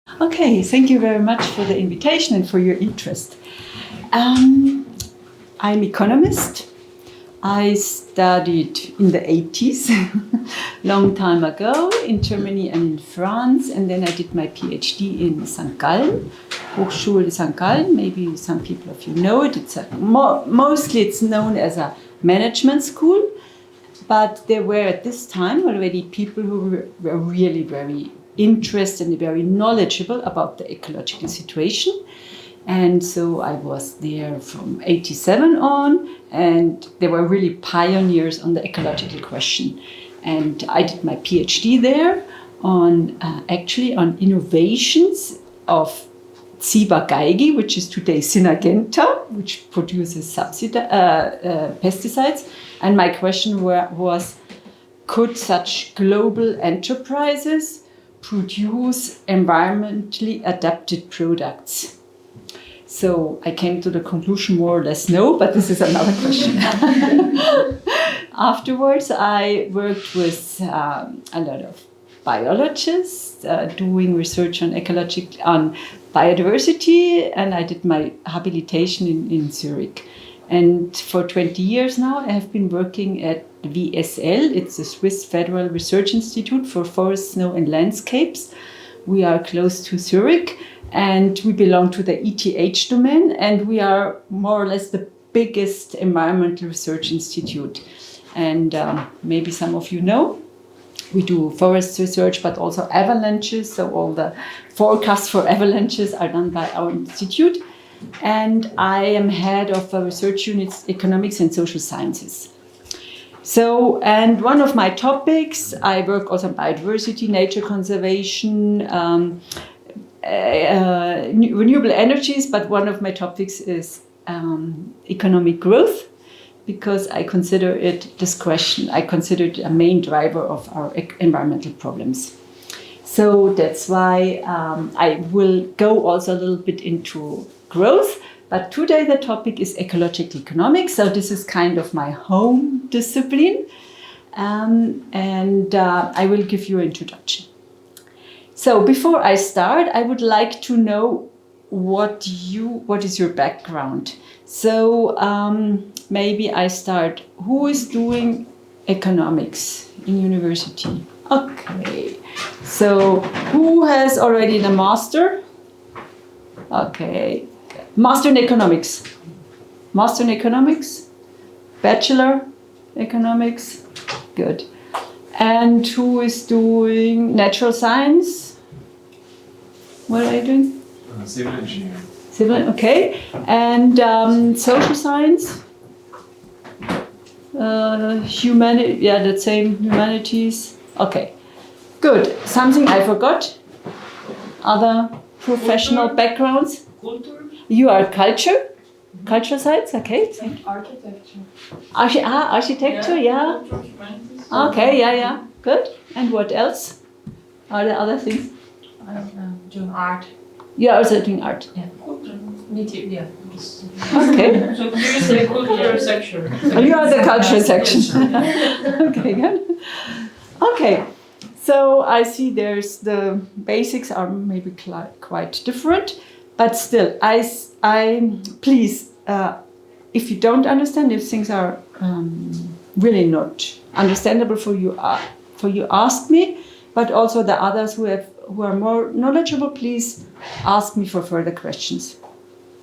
Okay, thank you very much for the invitation and for your interest. I'm economist. I studied in the 80s, long time ago, in Germany and in France, and then I did my PhD in St. Gallen, Hochschule St. Gallen. Maybe some people of you know it. Mostly it's known as a management school, but there were at this time already people who were really very interested and very knowledgeable about the ecological situation. And so I was there from 87 on, and they were really pioneers on the ecological question. And I did my PhD there on actually on innovations of Ciba-Geigy, which is today Syngenta, which produces pesticides. And my question was, could such global enterprises produce environmentally adapted products? So I came to the conclusion more or less no, but this is another question. Afterwards, I worked with a lot of biologists doing research on biodiversity, and I did my habilitation in Zurich. And for 20 years now, I have been working at VSL. It's the Swiss Federal Research Institute for Forests, Snow and Landscapes. We are close to Zurich, and we belong to the ETH domain, and we are more or less the biggest environmental research institute. And maybe some of you know, we do forest research, but also avalanches. So all the forecasts for avalanches are done by our institute. And I am head of a research unit, Economics and Social Sciences. So, and one of my topics, I work also on biodiversity, nature conservation, renewable energies, but one of my topics is economic growth, because I consider it a main driver of our environmental problems. So that's why I will go also a little bit into growth, but today the topic is ecological economics. So this is kind of my home discipline, and I will give you an introduction. So before I start, I would like to know what is your background. So maybe I start. Who is doing economics in university? Okay. So who has already the master? Okay. Master in economics. Master in economics? Bachelor economics? Good. And who is doing natural science? What are you doing? Civil engineering. Civil, okay. And social science? The same, humanities. Okay, good. Something I forgot? Other professional backgrounds? Culture. You are culture science, okay. And architecture. Architecture, yeah. Okay, yeah, good. And what else? Are there other things? I'm doing art. You are also doing art. Yeah. Me too, yeah. Okay. So here's the culture section. You are the culture section. Okay, good. Okay. So I see there's the basics are maybe quite different, but still, I please, if you don't understand, if things are really not understandable for you, ask me. But also the others who are more knowledgeable, please ask me for further questions.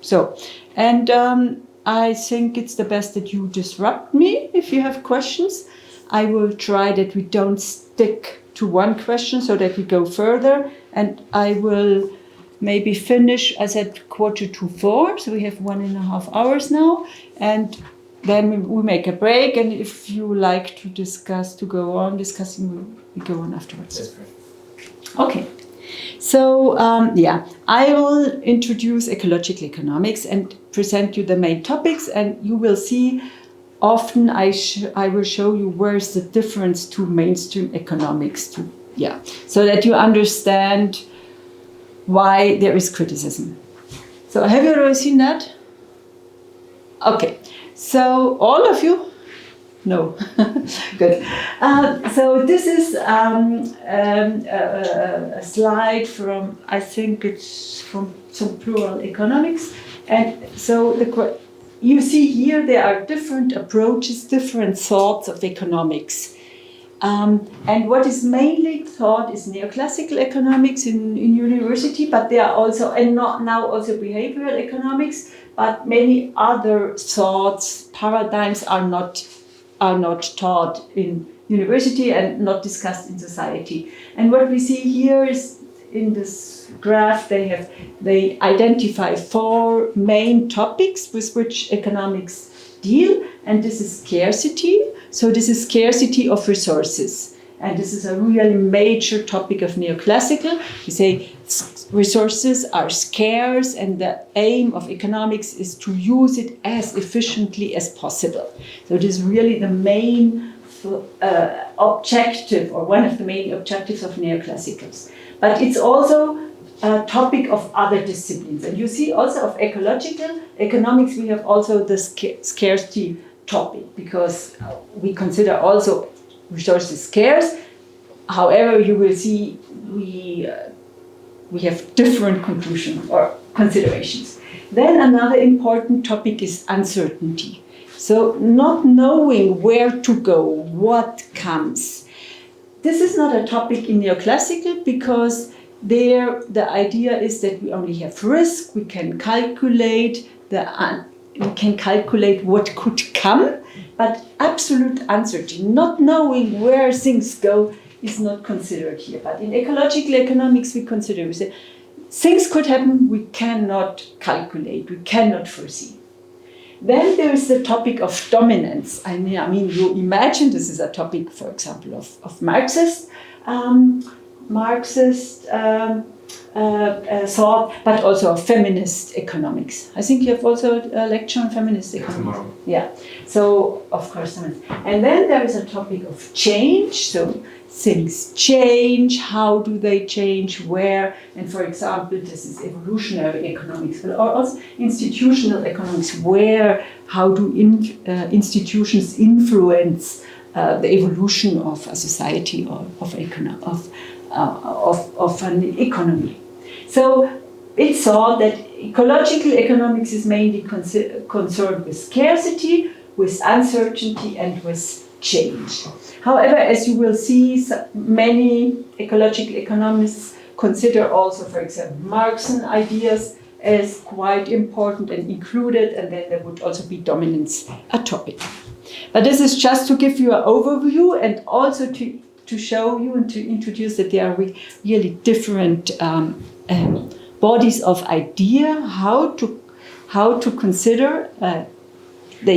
So, and I think it's the best that you disrupt me if you have questions. I will try that we don't stick to one question so that we go further, and I will maybe finish as at 3:45, so we have 1.5 hours now, and then we make a break, and if you like to go on discussing, we go on afterwards. That's great. Okay, so I will introduce ecological economics and present you the main topics, and you will see often I will show you where's the difference to mainstream economics, so that you understand why there is criticism. So have you already seen that? Okay, so all of you? No. Good. So this is a slide from, I think it's from some Plural Economics. And so you see here there are different approaches, different thoughts of economics. And what is mainly taught is neoclassical economics in university, but there are also, and not now also behavioral economics, but many other thoughts, paradigms are not taught in university and not discussed in society. And what we see here is in this graph, they identify 4 main topics with which economics deal, and this is scarcity. So this is scarcity of resources, and this is a really major topic of neoclassical. We say resources are scarce, and the aim of economics is to use it as efficiently as possible. So this is really the main objective, or one of the main objectives of neoclassicals. But it's also a topic of other disciplines. And you see also of ecological economics, we have also the scarcity topic, because we consider also resources scarce. However, you will see we have different conclusions or considerations. Then another important topic is uncertainty. So not knowing where to go, what comes. This is not a topic in neoclassical, because there the idea is that we only have risk, we can calculate what could come, but absolute uncertainty, not knowing where things go, is not considered here. But in ecological economics, we say things could happen, we cannot calculate, we cannot foresee. Then there is the topic of dominance. I mean, you imagine this is a topic, for example, of Marxist thought, but also of feminist economics. I think you have also a lecture on feminist economics. Yeah. So, of course, and then there is a topic of change. So things change. How do they change? Where? And for example, this is evolutionary economics, but also institutional economics. Where? How do institutions influence the evolution of a society or of an economy? So it's thought that ecological economics is mainly concerned with scarcity, with uncertainty, and with change. However, as you will see, many ecological economists consider also, for example, Marxian ideas as quite important and included, and then there would also be dominance a topic. But this is just to give you an overview, and also to show you and to introduce that there are really different bodies of idea how to consider the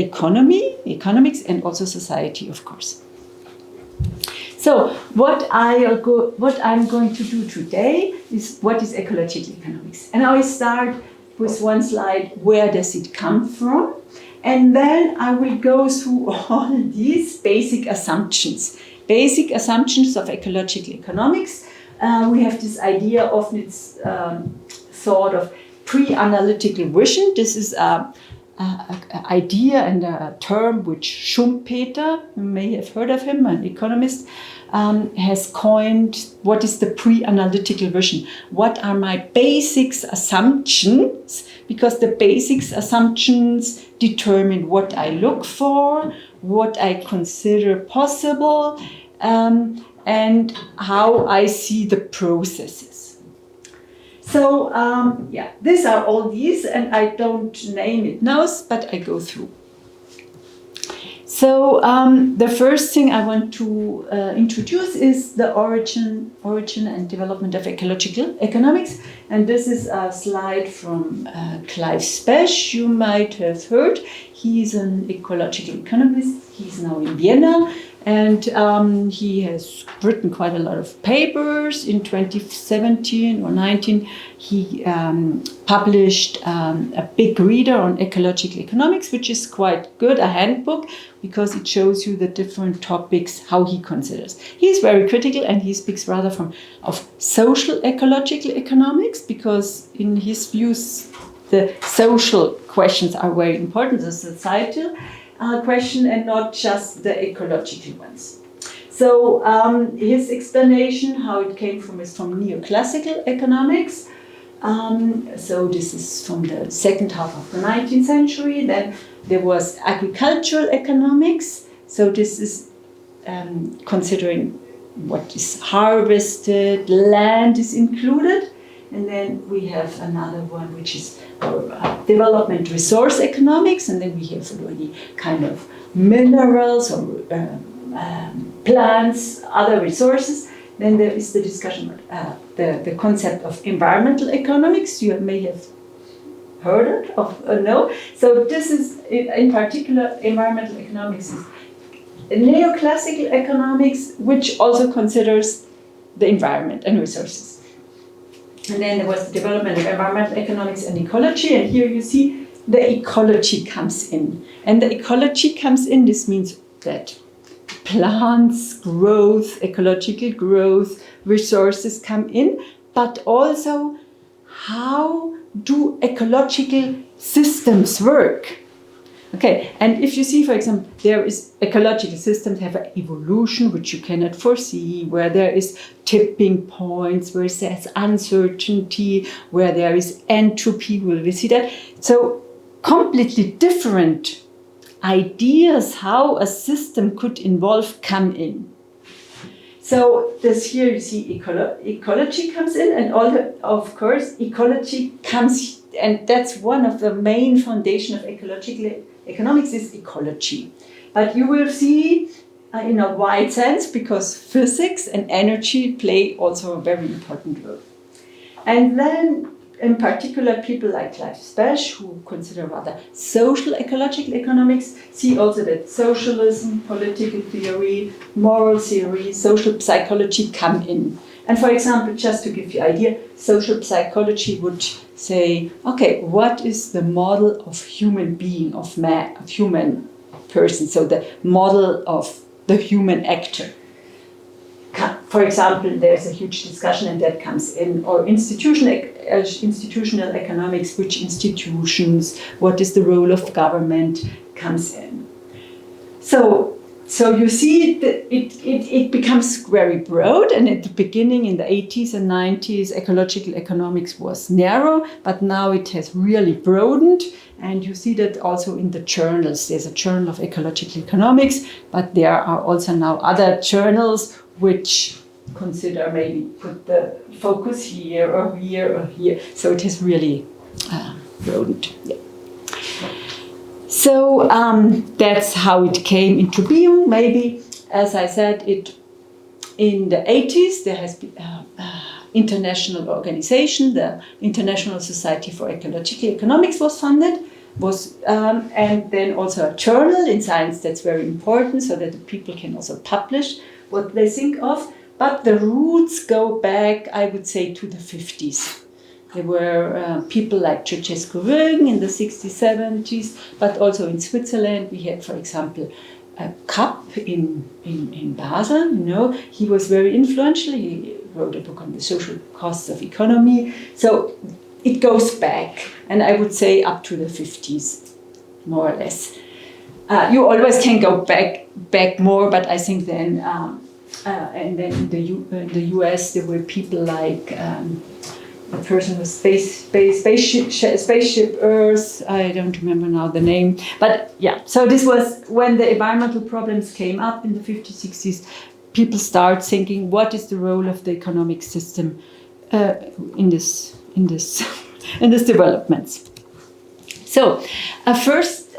economics, and also society, of course. So what I'm going to do today is what is ecological economics, and I will start with one slide. Where does it come from? And then I will go through all these basic assumptions of ecological economics. We have this idea, often it's sort of pre-analytical vision. This is an idea and a term which Schumpeter, you may have heard of him, an economist, has coined. What is the pre-analytical vision? What are my basic assumptions? Because the basic assumptions determine what I look for, what I consider possible, and how I see the processes. So, these are all these, and I don't name it now, but I go through. So, the first thing I want to introduce is the origin and development of ecological economics. And this is a slide from Clive Spesh, you might have heard. He's an ecological economist. He's now in Vienna. And he has written quite a lot of papers. In 2017 or 19, he published a big reader on ecological economics, which is quite good, a handbook, because it shows you the different topics, how he considers. He's very critical, and he speaks rather of social ecological economics, because in his views, the social questions are very important, the societal. question and not just the ecological ones. So his explanation, how it came from, is from neoclassical economics. So this is from the second half of the 19th century. Then there was agricultural economics. So this is considering what is harvested, land is included. And then we have another one which is development resource economics. And then we have already kind of minerals or plants, other resources. Then there is the discussion, the concept of environmental economics. You may have heard of, no? So this is, in particular, environmental economics is neoclassical economics, which also considers the environment and resources. And then there was the development of environmental economics and ecology, and here you see the ecology comes in. And the ecology comes in, this means that plants, growth, ecological growth, resources come in, but also how do ecological systems work? Okay, and if you see, for example, there is ecological systems have an evolution which you cannot foresee, where there is tipping points, where there's uncertainty, where there is entropy, we see that. So completely different ideas how a system could evolve come in. So this here you see ecology comes in, and of course ecology comes, and that's one of the main foundation of ecological economics is ecology. But you will see in a wide sense, because physics and energy play also a very important role. And then in particular, people like Clive Spesh, who consider rather social ecological economics, see also that socialism, political theory, moral theory, social psychology come in. And for example, just to give you an idea, social psychology would say, okay, what is the model of human being, of man, of human person? So the model of the human actor. For example, there's a huge discussion, and that comes in, or institutional economics, which institutions, what is the role of government, comes in. So you see, it becomes very broad, and at the beginning, in the 80s and 90s, ecological economics was narrow, but now it has really broadened, and you see that also in the journals. There's a journal of ecological economics, but there are also now other journals which consider maybe put the focus here or here or here. So it has really broadened. Yeah. So that's how it came into being. Maybe, as I said, in the 80s there has been international organization, the International Society for Ecological Economics was funded, and then also a journal in science that's very important, so that the people can also publish what they think of. But the roots go back, I would say, to the 50s. There were people like Francesco Rögen in the 60s, 70s, but also in Switzerland we had, for example, Kapp in Basel. You know, he was very influential. He wrote a book on the social costs of economy. So it goes back, and I would say up to the 50s, more or less. You always can go back more, but I think then, and then in the US there were people like a person with spaceship Earth. I don't remember now the name, but yeah. So this was when the environmental problems came up in the 50s, 60s. People start thinking, what is the role of the economic system in this developments? So, first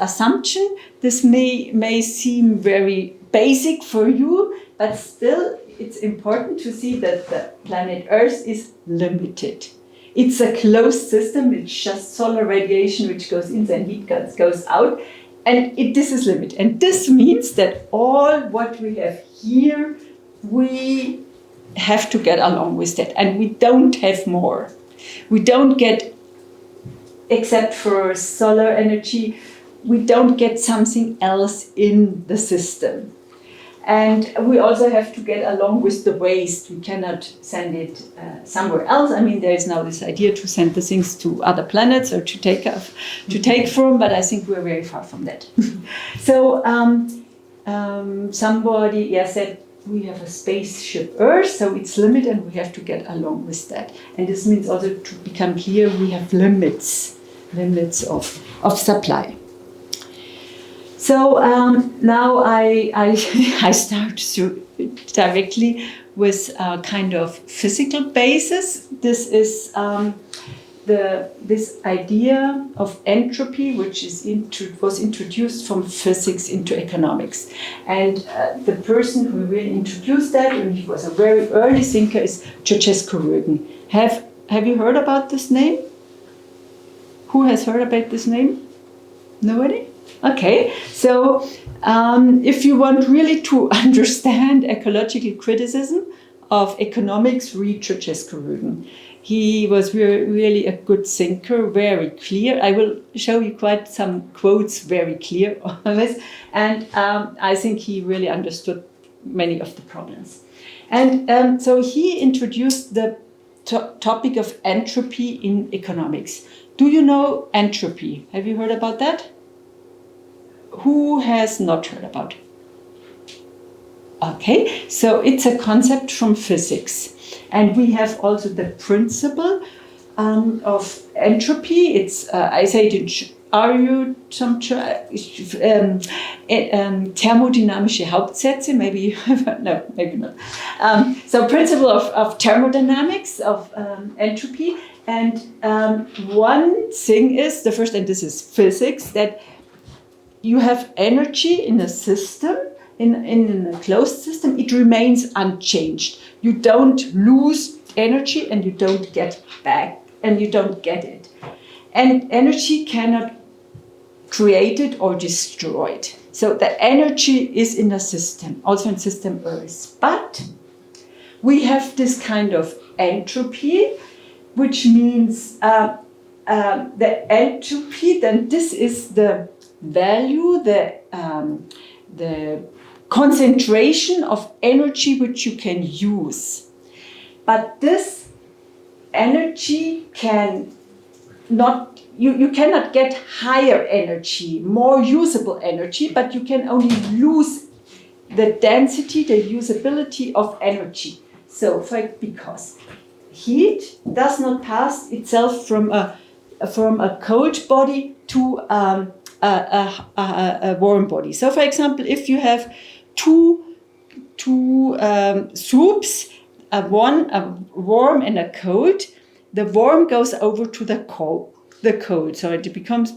assumption. This may seem very basic for you, but still it's important to see that the planet Earth is limited. It's a closed system. It's just solar radiation which goes in and heat goes out, and this is limited. And this means that all what we have here, we have to get along with that, and we don't have more. We don't get, except for solar energy, we don't get something else in the system. And we also have to get along with the waste. We cannot send it somewhere else. I mean, there is now this idea to send the things to other planets or to take from, but I think we're very far from that. So somebody said we have a spaceship Earth, so it's limited and we have to get along with that. And this means also, to become clear, we have limits of supply. So now I start directly with a kind of physical basis. This is this idea of entropy, which was introduced from physics into economics. And the person who really introduced that, and he was a very early thinker, is Rögen. Have you heard about this name? Who has heard about this name? Nobody? Okay, so if you want really to understand ecological criticism of economics, read Rögen. He was really a good thinker, very clear. I will show you quite some quotes, very clear on this. And I think he really understood many of the problems. And so he introduced the topic of entropy in economics. Do you know entropy? Have you heard about that? Who has not heard about it? Okay, so it's a concept from physics. And we have also the principle of entropy. It's, I say it in thermodynamische Hauptsätze, maybe you have, no, maybe not. So principle of thermodynamics, of entropy. And one thing is, the first, and this is physics, that you have energy in a system, in a closed system, it remains unchanged. You don't lose energy and you don't get back and you don't get it. And energy cannot create it or destroy it. So the energy is in a system, also in system Earth. But we have this kind of entropy, which means the entropy, then this is the value, the concentration of energy which you can use. But this energy can not, you cannot get higher energy, more usable energy, but you can only lose the density, the usability of energy. So, because heat does not pass itself from a cold body to a warm body. So, for example, if you have two soups, a warm and a cold, the warm goes over to the cold. So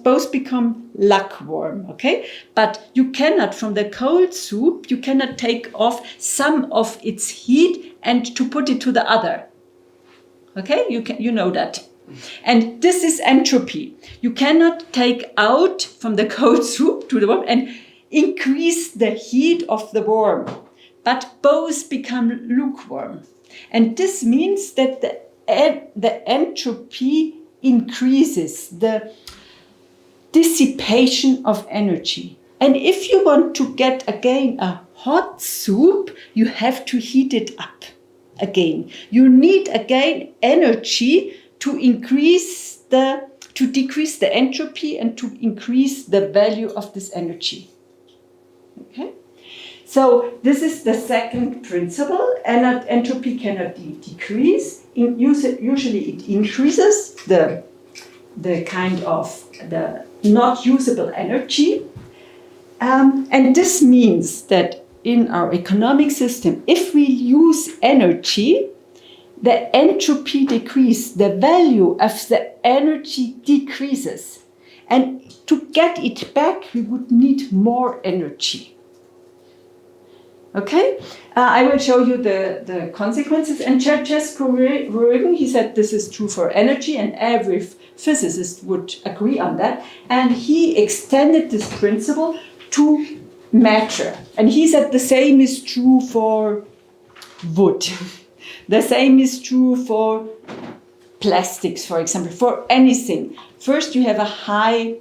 both become lukewarm, okay? But you cannot, from the cold soup, you cannot take off some of its heat and to put it to the other. Okay, you know that. And this is entropy. You cannot take out from the cold soup to the warm and increase the heat of the warm, but both become lukewarm. And this means that the entropy increases, the dissipation of energy. And if you want to get again a hot soup, you have to heat it up again. You need again energy to decrease the entropy and to increase the value of this energy. Okay? So this is the second principle, and entropy cannot decrease. Usually it increases the kind of the not usable energy. And this means that in our economic system, if we use energy, the entropy decreases, the value of the energy decreases. And to get it back, we would need more energy. Okay, I will show you the consequences. And Rögen, he said this is true for energy, and every physicist would agree on that. And he extended this principle to matter. And he said the same is true for wood. The same is true for plastics, for example, for anything. First, you have a high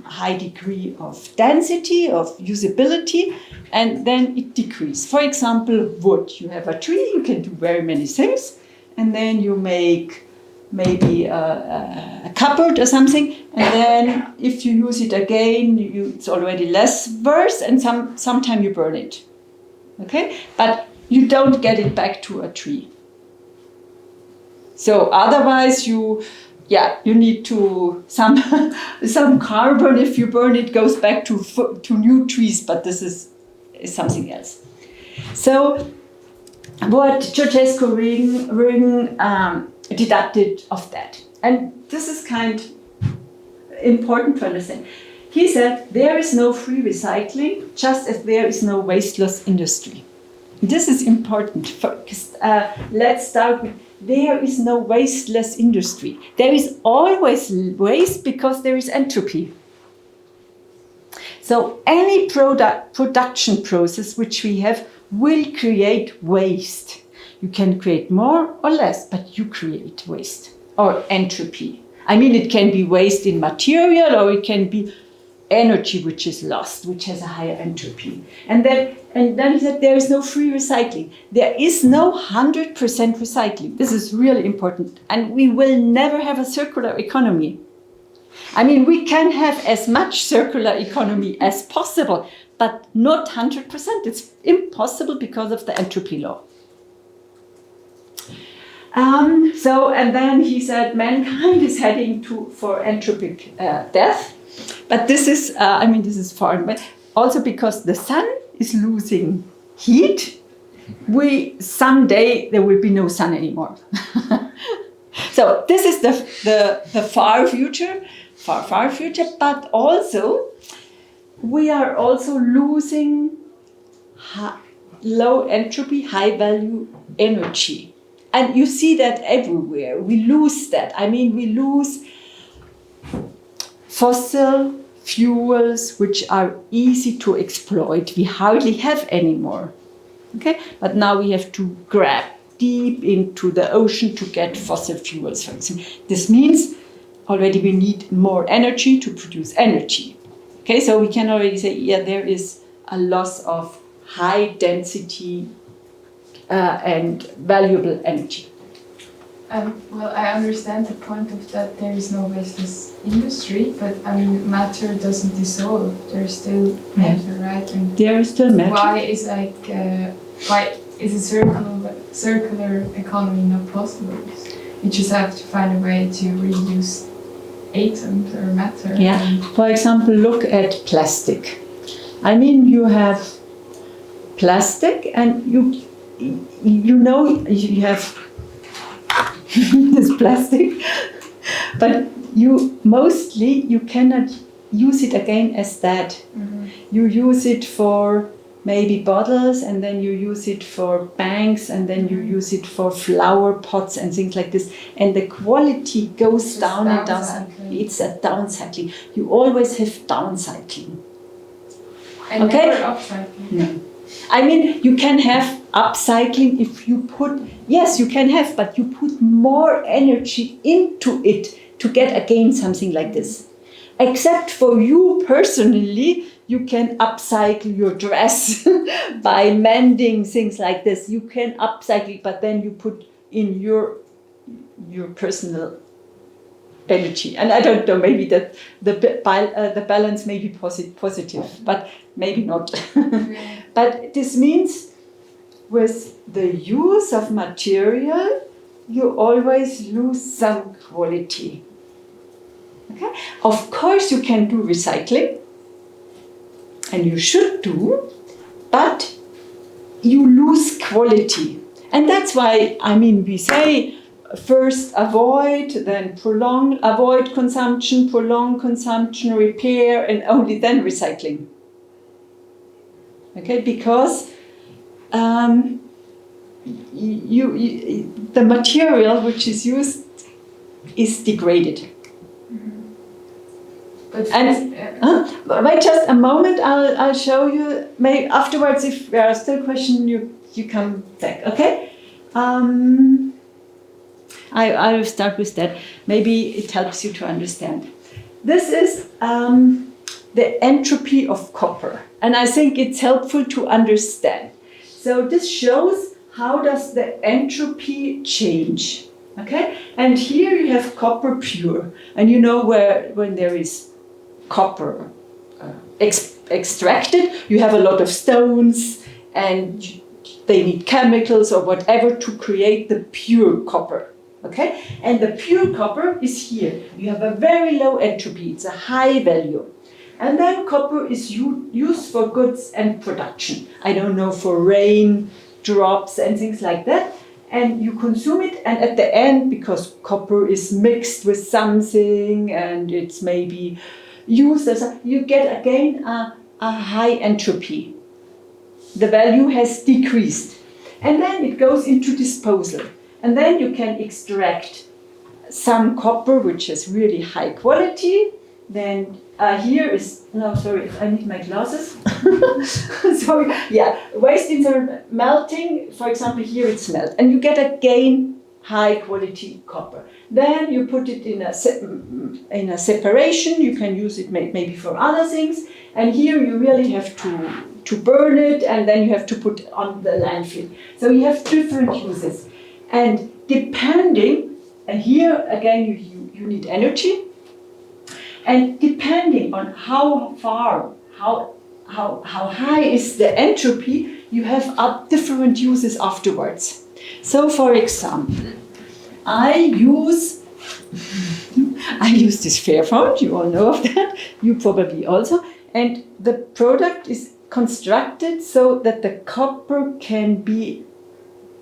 high degree of density, of usability, and then it decreases. For example, wood. You have a tree, you can do very many things, and then you make maybe a cupboard or something, and then if you use it again, it's already less worth, and sometime you burn it. Okay, but you don't get it back to a tree. So otherwise, you need to some carbon. If you burn it, goes back to new trees. But this is something else. So what Georgescu Ring deducted of that, and this is kind of important to understand. He said there is no free recycling, just as there is no wasteless industry. This is important. Let's start with there is no wasteless industry. There is always waste because there is entropy. So any production process which we have will create waste. You can create more or less, but you create waste or entropy. I mean, it can be waste in material, or it can be energy which is lost, which has a higher entropy. And then he said there is no free recycling. There is no 100% recycling. This is really important. And we will never have a circular economy. I mean, we can have as much circular economy as possible, but not 100%. It's impossible because of the entropy law. And then he said mankind is heading for entropic death. But this is, this is foreign, but also because the sun is losing heat, someday there will be no sun anymore. So this is the far future, but also we are also losing low entropy, high value energy. And you see that everywhere. We lose that. I mean, we lose fossil fuels which are easy to exploit. We hardly have anymore. Okay? But now we have to grab deep into the ocean to get fossil fuels, for example. This means already we need more energy to produce energy. Okay, so we can already say, there is a loss of high density and valuable energy. Well, I understand the point of that there is no wasteless industry, but I mean, matter doesn't dissolve. There's still matter, right? And there is still matter. Why is a circular economy not possible? You just have to find a way to reuse atoms or matter. Yeah. For example, look at plastic. I mean, you have plastic, and you have this plastic, but you cannot use it again as that. Mm-hmm. You use it for maybe bottles, and then you use it for banks, and then you use it for flower pots and things like this. And the quality goes down and down. It's a downcycling. You always have downcycling. And never upcycling. No. I mean, you can have upcycling if you you can have, but you put more energy into it to get again something like this. Except for you personally, you can upcycle your dress by mending things like this. You can upcycle, but then you put in your personal energy. And I don't know, maybe that the balance may be positive, but maybe not. But this means with the use of material, you always lose some quality. Okay? Of course, you can do recycling, and you should do, but you lose quality. And that's why, we say first avoid, then prolong, avoid consumption, prolong consumption, repair, and only then recycling. Okay, because the material which is used is degraded. Mm-hmm. Wait just a moment, I'll show you. Maybe afterwards, if there are still questions, you come back, okay? I will start with that. Maybe it helps you to understand. this is the entropy of copper. And I think it's helpful to understand. So this shows how does the entropy change. Okay? And here you have copper pure. And you know when there is copper extracted, you have a lot of stones and they need chemicals or whatever to create the pure copper. Okay? And the pure copper is here. You have a very low entropy. It's a high value. And then copper is used for goods and production. I don't know, for rain, drops and things like that. And you consume it, and at the end, because copper is mixed with something and it's maybe used as you get again a high entropy. The value has decreased. And then it goes into disposal. And then you can extract some copper, which is really high quality. Then here is, no, sorry, I need my glasses. Sorry, yeah, waste into melting, for example, here it's melt. And you get again high quality copper. Then you put it in a separation, you can use it maybe for other things. And here you really have to burn it, and then you have to put it on the landfill. So you have different uses. And depending, and here again you need energy. And depending on how high is the entropy, you have different uses afterwards. So for example, I use this Fairphone, you all know of that, you probably also, and the product is constructed so that the copper can be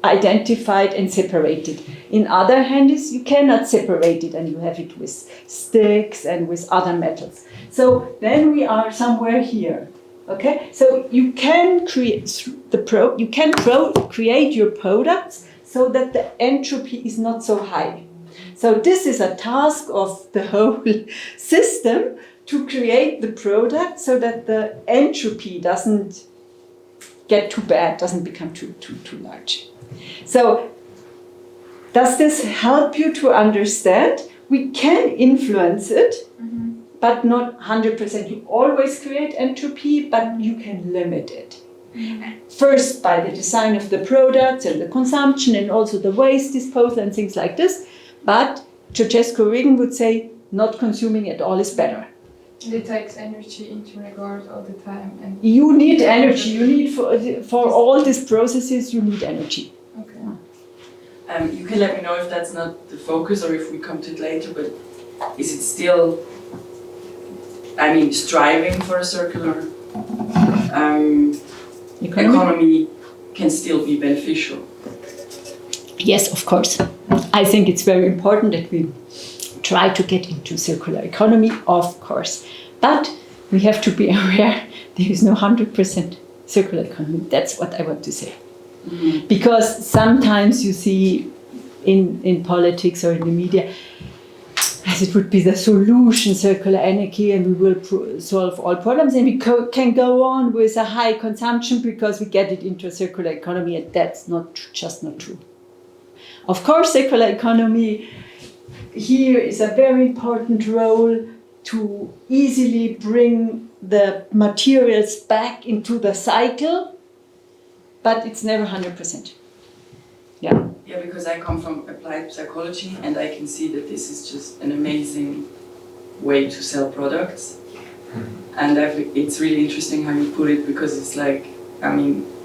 identified and separated. In other hands, you cannot separate it, and you have it with sticks and with other metals. So then we are somewhere here. Okay, so you can create create your products so that the entropy is not so high. So this is a task of the whole system, to create the product so that the entropy doesn't get too bad, doesn't become too large. So, does this help you to understand? We can influence it, but not 100%. You always create entropy, but you can limit it. First, by the design of the products and the consumption and also the waste disposal and things like this. But Francesco Regan would say not consuming at all is better. It takes energy into regard all the time. And you need energy. You need for all these processes, you need energy. Okay. You can let me know if that's not the focus or if we come to it later, but is it still, striving for a circular economy can still be beneficial? Yes, of course. I think it's very important that we try to get into circular economy, of course. But we have to be aware there is no 100% circular economy. That's what I want to say. Mm-hmm. Because sometimes you see in politics or in the media, as it would be the solution, circular energy, and we will solve all problems, and we can go on with a high consumption because we get it into a circular economy, and that's just not true. Of course, circular economy here is a very important role to easily bring the materials back into the cycle, but it's never 100%. Yeah. Yeah, because I come from applied psychology and I can see that this is just an amazing way to sell products. And it's really interesting how you put it, because it's like,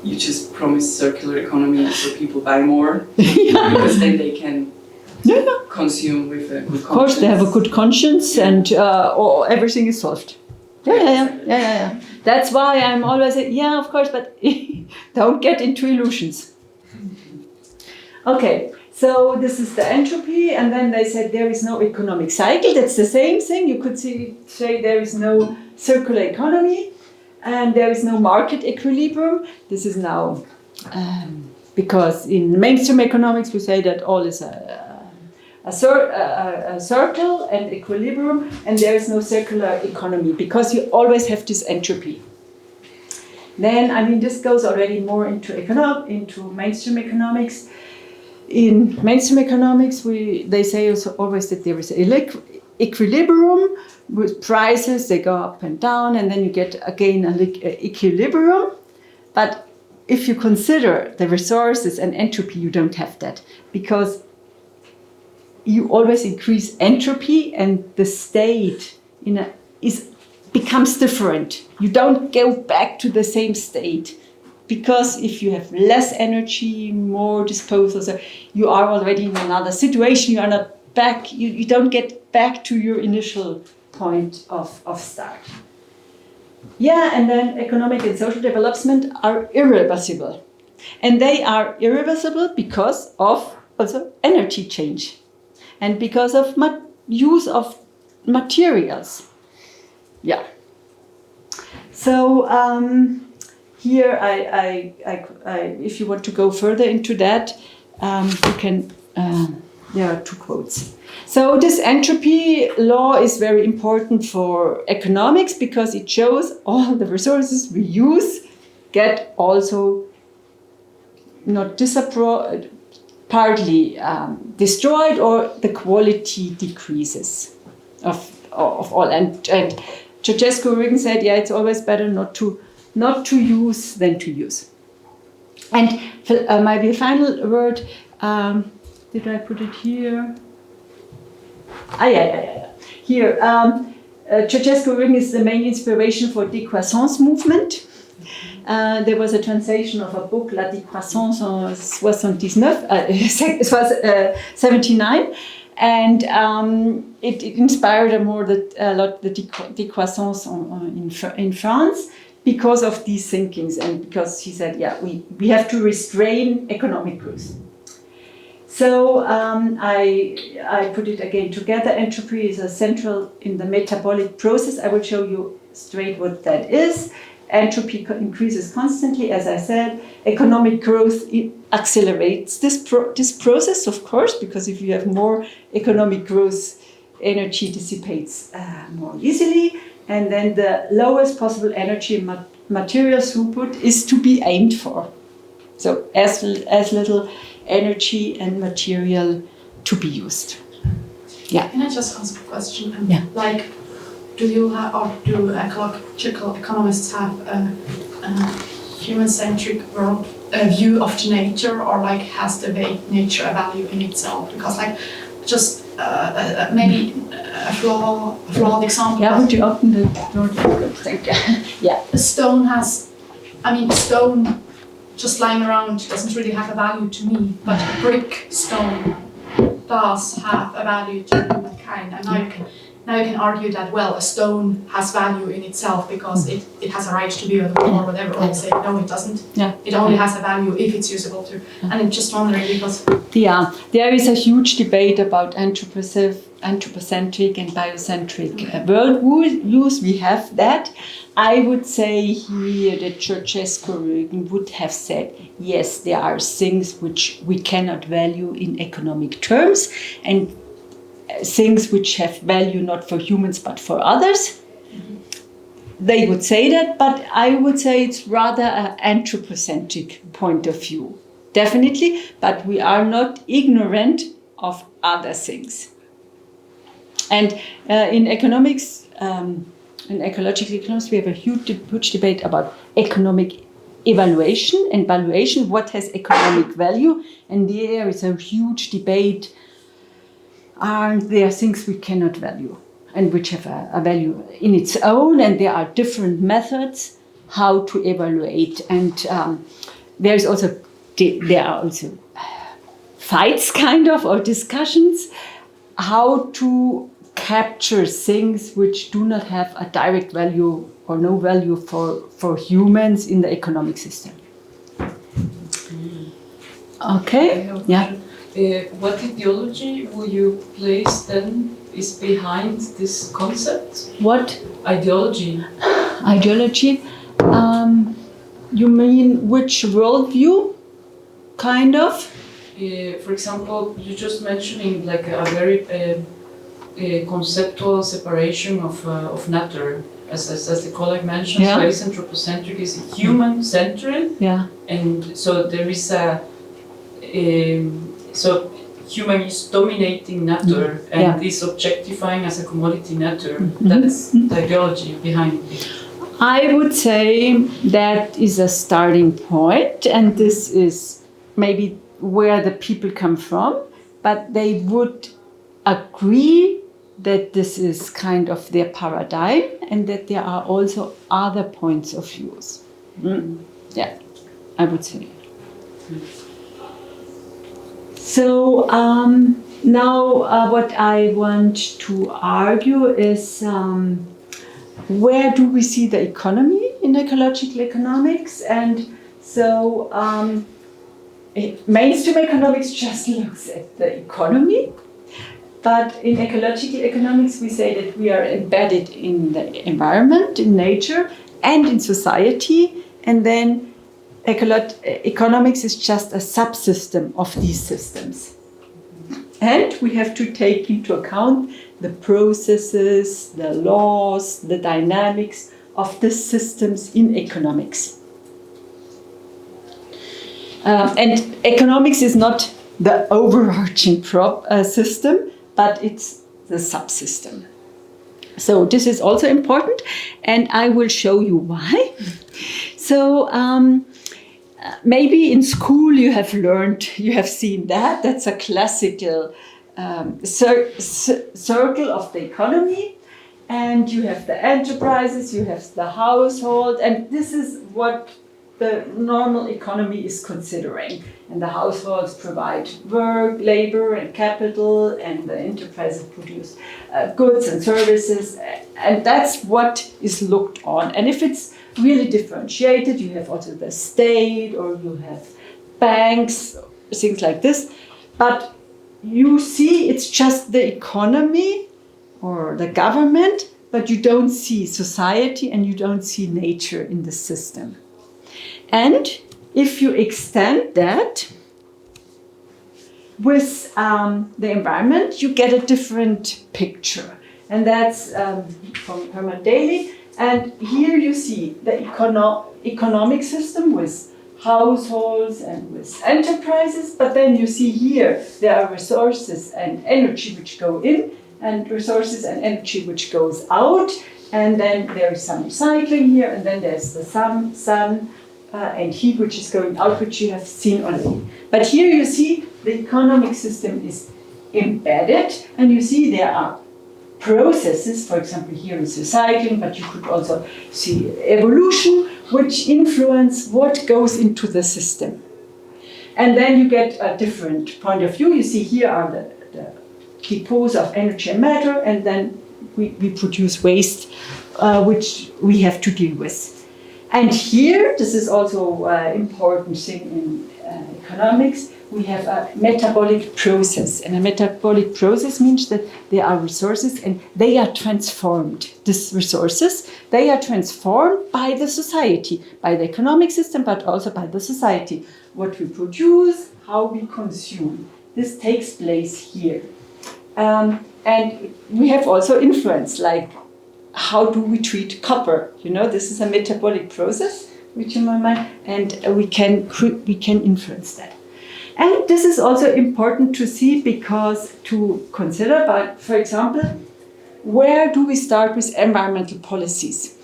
you just promise circular economy so people buy more, because then they can consume with a good conscience. Of course, they have a good conscience, and everything is solved. Yeah. That's why I'm always saying, of course, but don't get into illusions. Okay, so this is the entropy, and then they said there is no economic cycle. That's the same thing. You could say there is no circular economy, and there is no market equilibrium. This is now, because in mainstream economics we say that all is a circle and equilibrium, and there is no circular economy because you always have this entropy. Then, this goes already more into mainstream economics. In mainstream economics, they say also always that there is equilibrium with prices, they go up and down, and then you get again an equilibrium. But if you consider the resources and entropy, you don't have that, because you always increase entropy and the state becomes different. You don't go back to the same state, because if you have less energy, more disposal, so you are already in another situation. You are not back. You don't get back to your initial point of start. Yeah, and then economic and social development are irreversible. And they are irreversible because of also energy change and because of use of materials. Yeah. So here, if you want to go further into that, you can. There are two quotes. So this entropy law is very important for economics because it shows all the resources we use get also not partly destroyed, or the quality decreases of all. And Ceausescu said, yeah, it's always better not to use than to use. And maybe a final word. Did I put it here? Yeah. Here, Ceausescu is the main inspiration for décroissance movement. There was a translation of a book, La décroissance en 79, and it inspired a lot the décroissance in France because of these thinkings, and because he said, yeah, we have to restrain economic growth. So I put it again together. Entropy is central in the metabolic process. I will show you straight what that is. Entropy increases constantly, as I said. Economic growth accelerates this process, of course, because if you have more economic growth, energy dissipates more easily. And then the lowest possible energy material throughput is to be aimed for. So as little energy and material to be used. Yeah. Can I just ask a question? Yeah. Like, do you have, or do ecological economists have a human-centric world view of the nature, or like has the nature a value in itself? Because like, just maybe a flawed example. Yeah. Would you open the door? Thank you. Yeah. Stone just lying around doesn't really have a value to me, but brick stone does have a value to humankind. And now you can argue that, well, a stone has value in itself because it has a right to be on the wall or whatever, or say no, it doesn't. Yeah. It only has a value if it's usable to. And I'm just wondering because there is a huge debate about anthropocentric and biocentric world views. We have that. I would say here that Ceausescu would have said, yes, there are things which we cannot value in economic terms, and things which have value not for humans but for others. Mm-hmm. They would say that, but I would say it's rather an anthropocentric point of view. Definitely, but we are not ignorant of other things. And in economics, in ecological economics, we have a huge debate about economic evaluation and valuation. What has economic value? And there is a huge debate. And there are things we cannot value and which have a value in its own. And there are different methods how to evaluate. And there are also fights, kind of, or discussions how to capture things which do not have a direct value or no value for humans in the economic system. Okay, yeah. What ideology would you place then is behind this concept? What? Ideology. Ideology? You mean which worldview, kind of? For example, you're just mentioning like a very conceptual separation of matter. As the colleague mentioned, yeah. So it's anthropocentric is human-centered. Yeah. And so there is so human is dominating nature and Yeah. is objectifying as a commodity nature. That's the ideology behind it. I would say that is a starting point, and this is maybe where the people come from, but they would agree that this is kind of their paradigm and that there are also other points of views. Yeah, I would say. So now what I want to argue is where do we see the economy in ecological economics? And so mainstream economics just looks at the economy, but in ecological economics we say that we are embedded in the environment, in nature, and in society, and then economics is just a subsystem of these systems. And we have to take into account the processes, the laws, the dynamics of the systems in economics. And economics is not the overarching system, but it's the subsystem. So this is also important, and I will show you why. So maybe in school you have learned, you have seen that. That's a classical circle of the economy. And you have the enterprises, you have the household, and this is what the normal economy is considering. And the households provide work, labor, and capital, and the enterprises produce goods and services. And that's what is looked on. And if it's really differentiated, you have also the state, or you have banks, things like this. But you see it's just the economy or the government, but you don't see society and you don't see nature in the system. And if you extend that with the environment, you get a different picture. And that's from Herman Daly. And here you see the economic system with households and with enterprises, but then you see here there are resources and energy which go in, and resources and energy which goes out, and then there is some recycling here, and then there's the sun and heat which is going out, which you have seen already. But here you see the economic system is embedded, and you see there are processes, for example here is recycling, but you could also see evolution, which influence what goes into the system. And then you get a different point of view. You see here are the depots of energy and matter, and then we produce waste, which we have to deal with. And here, this is also an important thing in economics, we have a metabolic process. And a metabolic process means that there are resources and they are transformed. These resources, they are transformed by the society, by the economic system, but also by the society. What we produce, how we consume. This takes place here. And we have also influence, like how do we treat copper? You know, this is a metabolic process, which in my mind, and we can influence that. And this is also important to see because to consider, but for example, where do we start with environmental policies?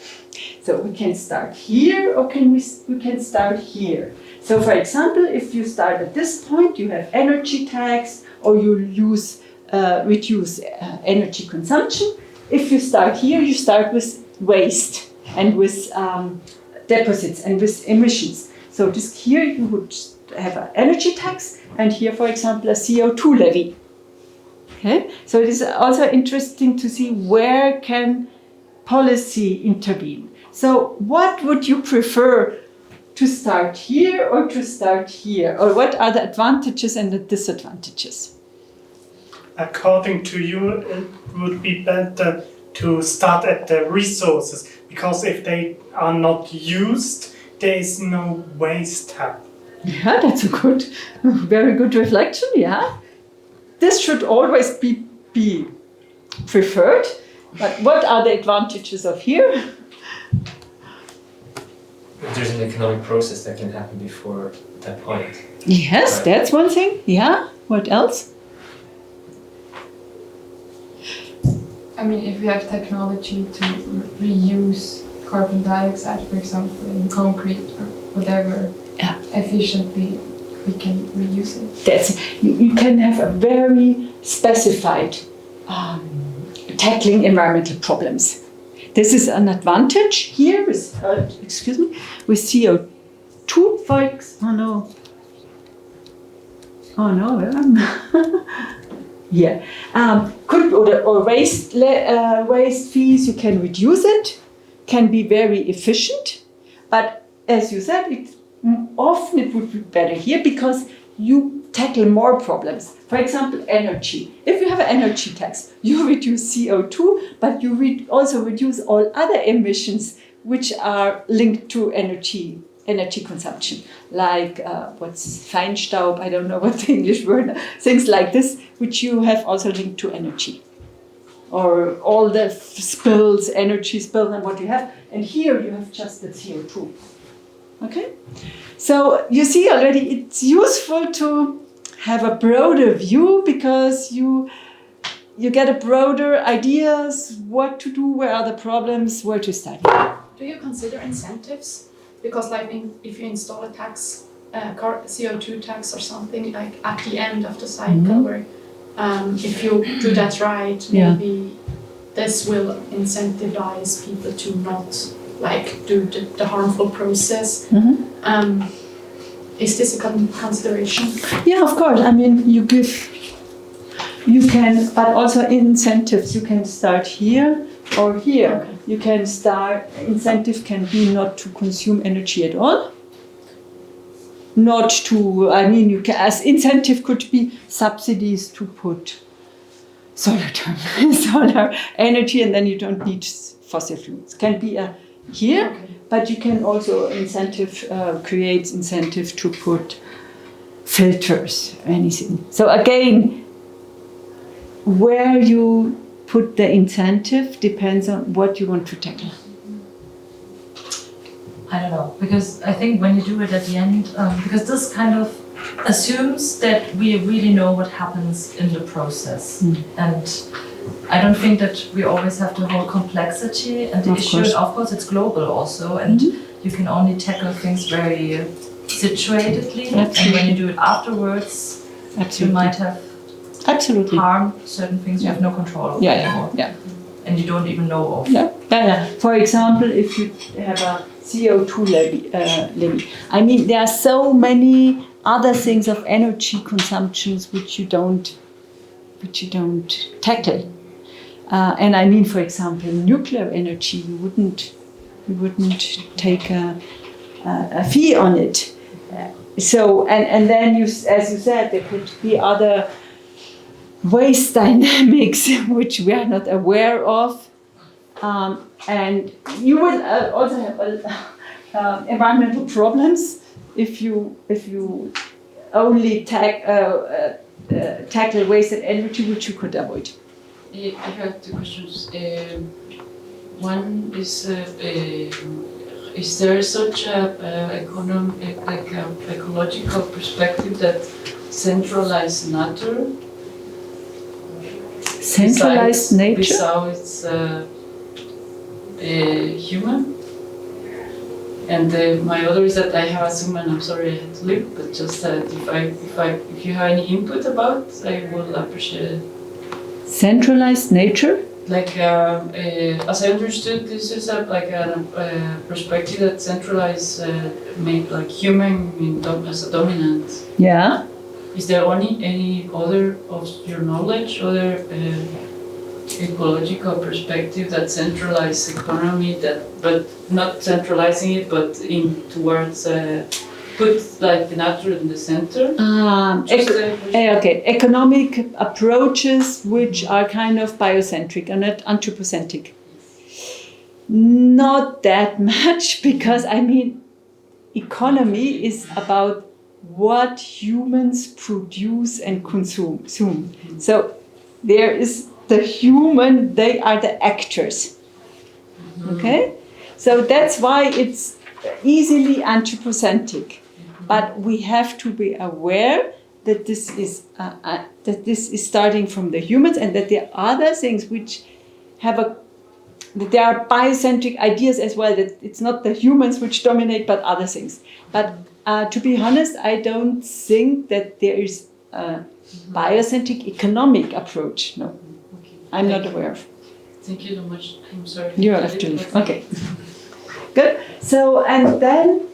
So we can start here, or we can start here. So for example, if you start at this point, you have energy tax, or you reduce energy consumption. If you start here, you start with waste and with deposits and with emissions. So this here you would have an energy tax, and here, for example, a CO2 levy. Okay, so it is also interesting to see where can policy intervene. So what would you prefer, to start here or to start here? Or what are the advantages and the disadvantages? According to you, it would be better to start at the resources, because if they are not used, there is no waste happen. Yeah, that's a very good reflection, yeah. This should always be preferred, but what are the advantages of here? There's an economic process that can happen before that point. Yes, Right. that's one thing, yeah. What else? I mean, if we have technology to reuse carbon dioxide, for example, in concrete or whatever, efficiently, we can reuse it. You can have a very specified tackling environmental problems. This is an advantage here with, with CO2, for example. Yeah. Or waste fees, you can reduce it, can be very efficient, but as you said, often it would be better here because you tackle more problems. For example, energy. If you have an energy tax, you reduce CO2, but you also reduce all other emissions which are linked to energy consumption, like what's Feinstaub, I don't know what the English word, things like this, which you have also linked to energy. Or all the spills, energy spills and what you have. And here you have just the CO2. Okay? So you see already it's useful to have a broader view because you get a broader ideas, what to do, where are the problems, where to study. Do you consider incentives? Because if you install a tax, CO2 tax or something, like at the end of the cycle, where if you do that right, maybe this will incentivize people to not do the harmful process. Is this a consideration? Yeah, of course. I mean, you can, but also incentives. You can start here or here. Okay. You can start, incentive can be not to consume energy at all. Not to, I mean, you can, as incentive could be subsidies to put solar energy and then you don't need fossil fuels. Can be here, but you can also create incentive to put filters, anything. So again, where you put the incentive depends on what you want to tackle. I don't know, because I think when you do it at the end, because this kind of assumes that we really know what happens in the process. And I don't think that we always have the whole complexity and the issue. And of course, it's global also, and you can only tackle things very situatedly. And when you do it afterwards, you might have harm certain things you have no control over anymore. And you don't even know of. For example, if you have a CO2 levy. I mean, there are so many other things of energy consumptions which you don't tackle. And I mean, for example, nuclear energy, you wouldn't take a fee on it. So and then you, as you said, there could be other waste dynamics which we are not aware of. And you will also have environmental problems if you only tackle wasted energy, which you could avoid. I have two questions. One is there such a ecological perspective that centralized nature? Centralized nature? Besides human? And my other is that I have assumed, and I'm sorry I had to leave, but just if you have any input about, I will appreciate it. Centralized nature? Like, as I understood, this is a perspective that centralized made like human as a dominant. Yeah. Is there any other of your knowledge, other ecological perspective that centralized economy but not centralizing it, but in towards put like the nature in the center? Economic approaches which are kind of biocentric and not anthropocentric. Not that much, because I mean, economy is about what humans produce and consume. So there is the human, they are the actors. Okay? So that's why it's easily anthropocentric. But we have to be aware that this is starting from the humans, and that there are other things which there are biocentric ideas as well, that it's not the humans which dominate, but other things. But to be honest, I don't think that there is a biocentric economic approach. No, I'm not aware of. Thank you so much. I'm sorry. You have to leave. Okay. Good. So, and then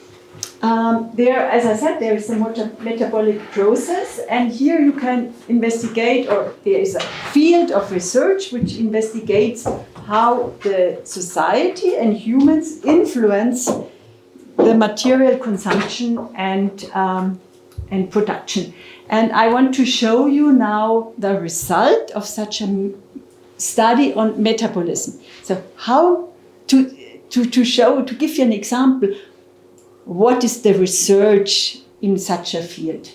there, as I said, there is a metabolic process, and here you can investigate, or there is a field of research which investigates how the society and humans influence the material consumption and production. And I want to show you now the result of such a study on metabolism. So how to give you an example, what is the research in such a field?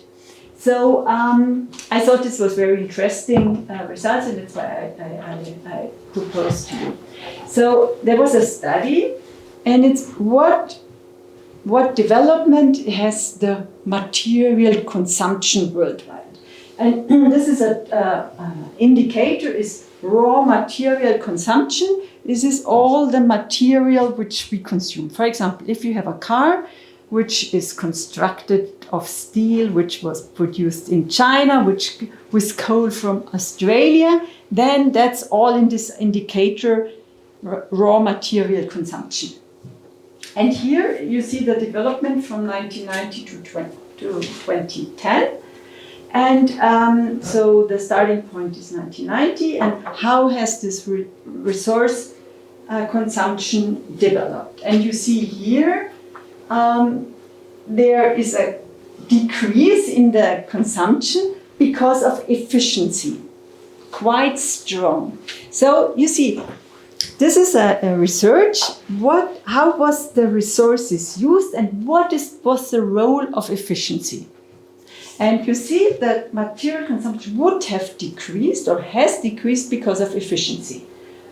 So I thought this was very interesting results, and that's why I proposed to you. So there was a study, and it's what development has the material consumption worldwide. And this is an indicator is raw material consumption. This is all the material which we consume. For example, if you have a car which is constructed of steel, which was produced in China, with coal from Australia, then that's all in this indicator, raw material consumption. And here you see the development from 1990 to 2010. And so the starting point is 1990, and how has this resource consumption developed? And you see here there is a decrease in the consumption because of efficiency, quite strong. So you see, this is a research. How was the resources used, and what was the role of efficiency? And you see that material consumption would have decreased or has decreased because of efficiency.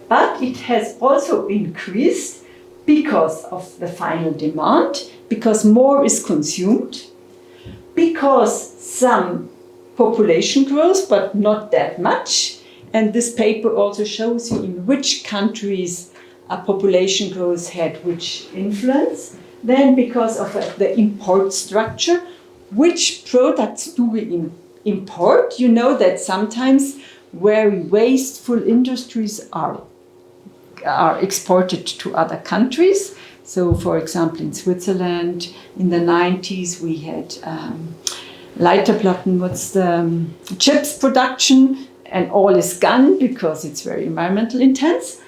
But it has also increased because of the final demand, because more is consumed, because some population grows, but not that much. And this paper also shows you in which countries a population growth had which influence. Then because of the import structure, which products do we import? You know that sometimes very wasteful industries are exported to other countries. So, for example, in Switzerland, in the 90s, we had Leiterplatten, what's the chips production, and all is gone because it's very environmental intense.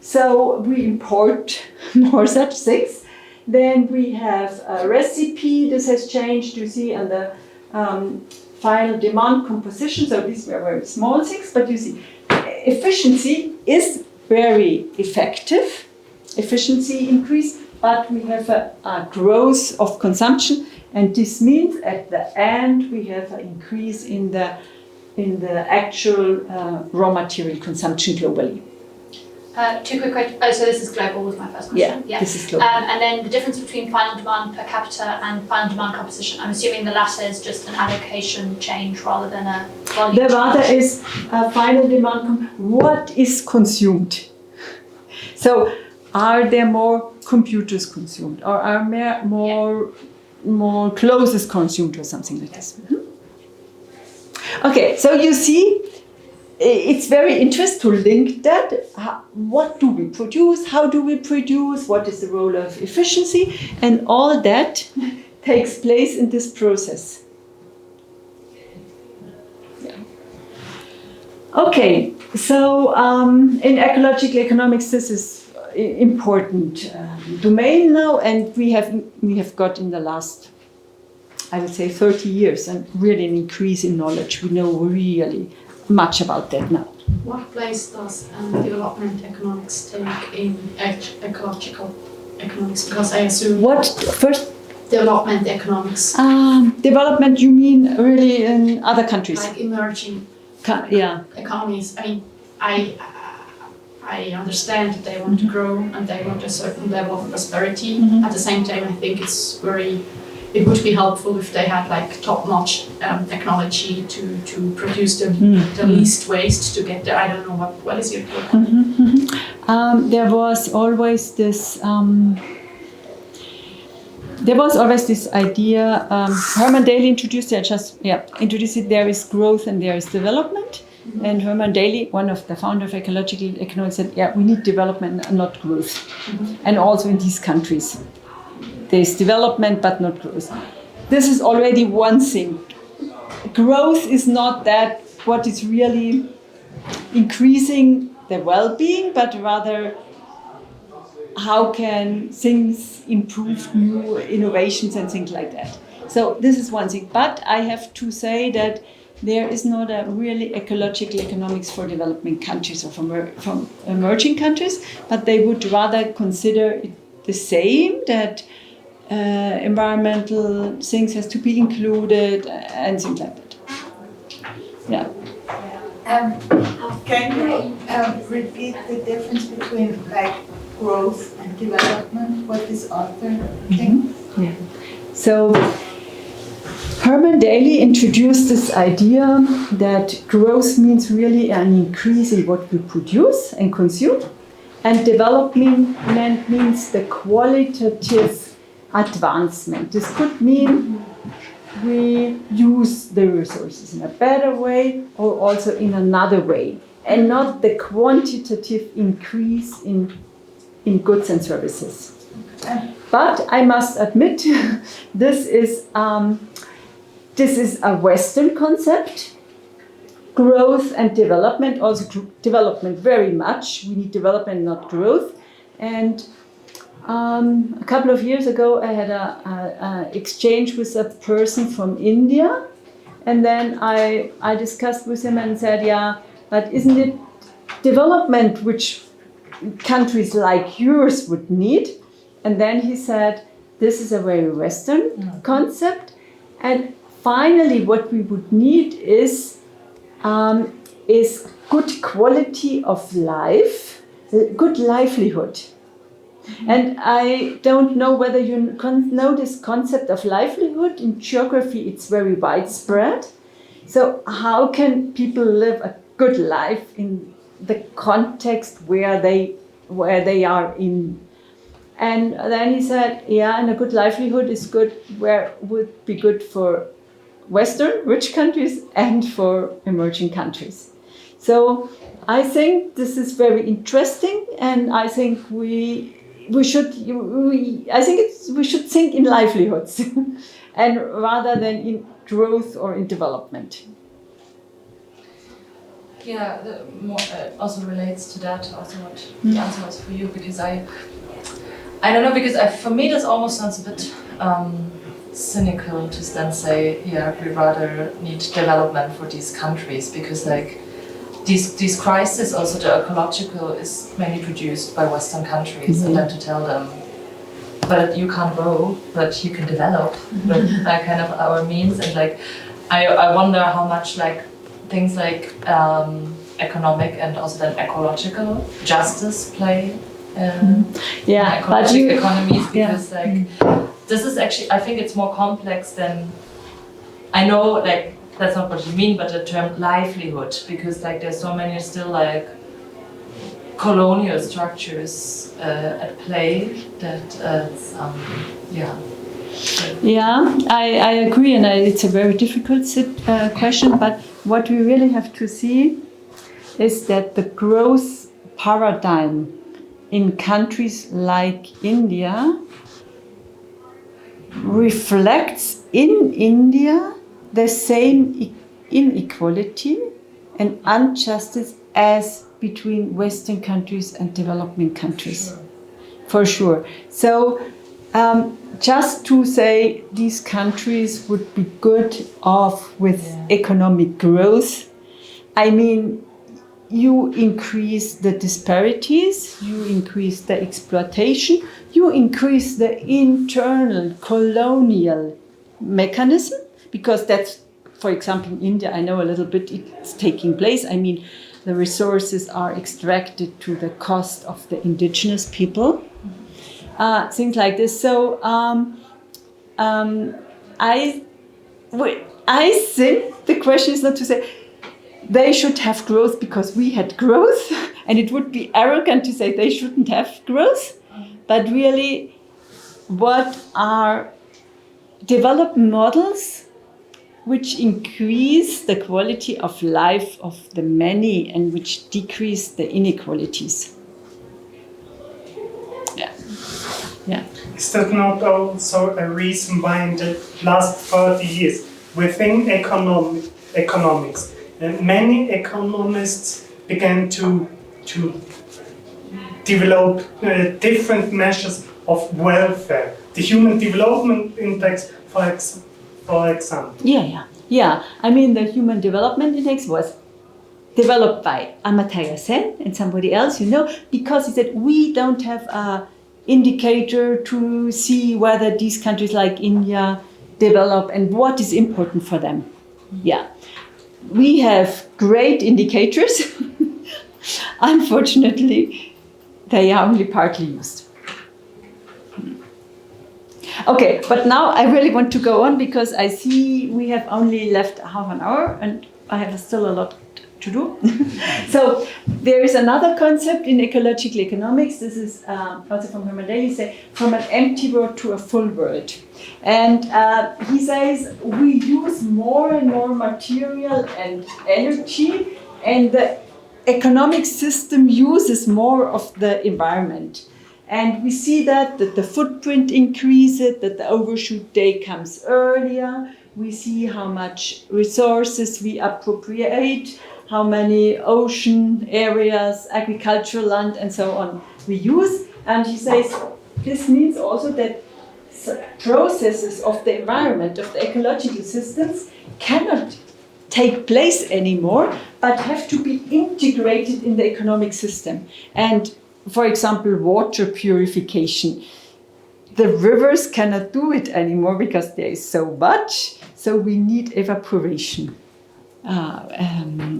So we import more such things. Then we have a recipe. This has changed, you see, and the final demand composition. So these were very small things, but you see, efficiency is very effective. Efficiency increase, but we have a growth of consumption, and this means at the end we have an increase in the actual raw material consumption globally. Two quick questions. Oh, so this is global was my first question. Yeah, this is global. And then the difference between final demand per capita and final demand composition. I'm assuming the latter is just an allocation change rather than a volume change. The latter is final demand. What is consumed? So, are there more computers consumed, or are more clothes consumed, or something like this? Mm-hmm. Okay, so you see, it's very interesting to link that. What do we produce? How do we produce? What is the role of efficiency? And all that takes place in this process. Yeah. Okay, so in ecological economics, this is important domain now, and we have got in the last, I would say, 30 years, and really an increase in knowledge. We know really much about that now. What place does development economics take in ecological economics? Because I assume what first development economics. Development, you mean really in other countries? Like emerging economies. I mean, I understand that they want to grow and they want a certain level of prosperity. Mm-hmm. At the same time, I think it's very it would be helpful if they had like top-notch technology to produce the least waste to get there. I don't know what is your take on it? There was always this. There was always this idea. Herman Daly introduced it. Introduced it. There is growth and there is development. And Herman Daly, one of the founder of Ecological Economics, said, "Yeah, we need development and not growth." And also in these countries, there is development but not growth. This is already one thing. Growth is not that what is really increasing the well-being, but rather how can things improve, new innovations and things like that. So this is one thing. But I have to say that there is not a really ecological economics for developing countries or from emerging countries, but they would rather consider it the same, that environmental things has to be included and things like that. Yeah. Can you repeat the difference between like growth and development? What this author thinks? Yeah. So Herman Daly introduced this idea that growth means really an increase in what we produce and consume, and development means the qualitative advancement. This could mean we use the resources in a better way or also in another way, and not the quantitative increase in goods and services. But I must admit, this is a Western concept. Growth and development, also development very much. We need development, not growth. And a couple of years ago, I had an exchange with a person from India. And then I discussed with him and said, yeah, but isn't it development which countries like yours would need? And then he said, this is a very Western concept. And finally, what we would need is good quality of life, good livelihood. And I don't know whether you know this concept of livelihood. In geography, it's very widespread. So how can people live a good life in the context where they are in? And then he said, yeah, and a good livelihood is good, where would be good for Western rich countries and for emerging countries. So I think this is very interesting, and I think we should think in livelihoods and rather than in growth or in development. Yeah, also relates to that. Also, what the answer was for you, because I don't know, because for me this almost sounds a bit cynical to then say, yeah, we rather need development for these countries, because like these crises, also the ecological, is mainly produced by Western countries, and then to tell them, but you can't grow, but you can develop with kind of our means, and like I wonder how much like things like economic and also then ecological justice play ecological economies, because like this is actually, I think it's more complex than, I know like that's not what you mean, but the term livelihood, because like there's so many still like colonial structures at play that I agree, and it's a very difficult question, but what we really have to see is that the growth paradigm in countries like India reflects in India the same inequality and injustice as between Western countries and developing countries, for sure. So just to say these countries would be good off with economic growth, I mean, you increase the disparities, you increase the exploitation, you increase the internal colonial mechanism, because that's, for example, in India, I know a little bit it's taking place. I mean, the resources are extracted to the cost of the indigenous people, things like this. So I think the question is not to say they should have growth because we had growth, and it would be arrogant to say they shouldn't have growth, but really what are developed models which increase the quality of life of the many and which decrease the inequalities. Yeah. Is that not also a reason why in the last 30 years within economics, many economists began to develop different measures of welfare? The Human Development Index, for example. Yeah. I mean, the Human Development Index was developed by Amartya Sen and somebody else, because he said we don't have a indicator to see whether these countries like India develop and what is important for them. Yeah. We have great indicators. Unfortunately, they are only partly used. Okay, but now I really want to go on because I see we have only left half an hour and I have still a lot to do. So there is another concept in ecological economics. This is also from Herman Daly, say from an empty world to a full world. And he says we use more and more material and energy, and the economic system uses more of the environment. And we see that the footprint increases, that the overshoot day comes earlier. We see how much resources we appropriate, how many ocean areas, agricultural land, and so on we use. And he says this means also that processes of the environment, of the ecological systems, cannot take place anymore, but have to be integrated in the economic system. And for example, water purification. The rivers cannot do it anymore because there is so much, so we need evaporation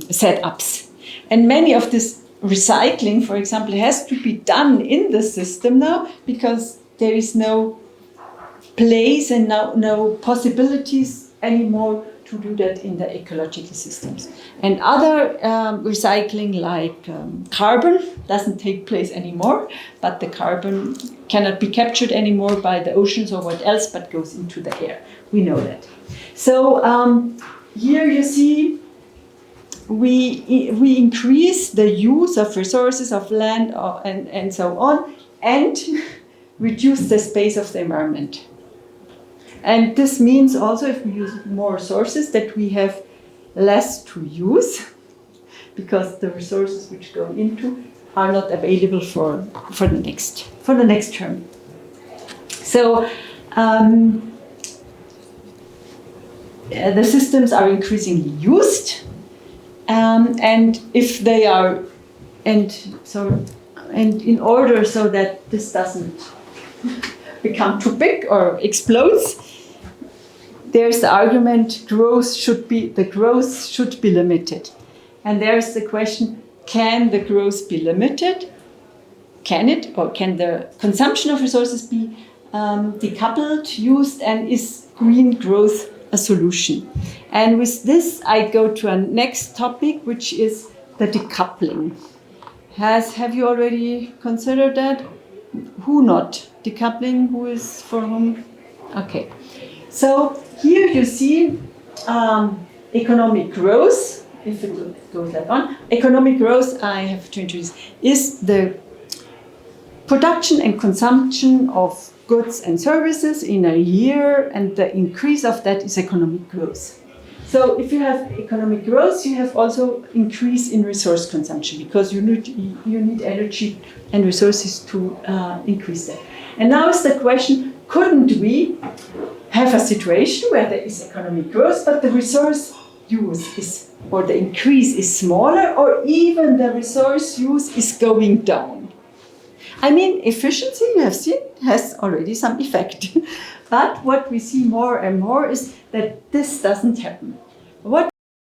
setups. And many of this recycling, for example, has to be done in the system now because there is no place and no possibilities anymore to do that in the ecological systems. And other recycling like carbon doesn't take place anymore, but the carbon cannot be captured anymore by the oceans or what else, but goes into the air. We know that. So here you see we increase the use of resources of land and so on, and reduce the space of the environment. And this means also if we use more resources that we have less to use because the resources which go into are not available for the next term. So the systems are increasingly used, and if they are, and in order so that this doesn't become too big or explodes, there's the argument the growth should be limited. And there's the question, can the growth be limited? Can it, or can the consumption of resources be decoupled, used, and is green growth a solution? And with this I go to a next topic, which is the decoupling. Have you already considered that? Who not? Decoupling, who is for whom? Okay. So here you see economic growth, if it goes that on. Economic growth, I have to introduce, is the production and consumption of goods and services in a year, and the increase of that is economic growth. So if you have economic growth, you have also increase in resource consumption because you need energy and resources to increase that. And now is the question, couldn't we have a situation where there is economic growth, but the resource use is, or the increase is smaller, or even the resource use is going down? I mean, efficiency, you have seen, has already some effect. But what we see more and more is that this doesn't happen. What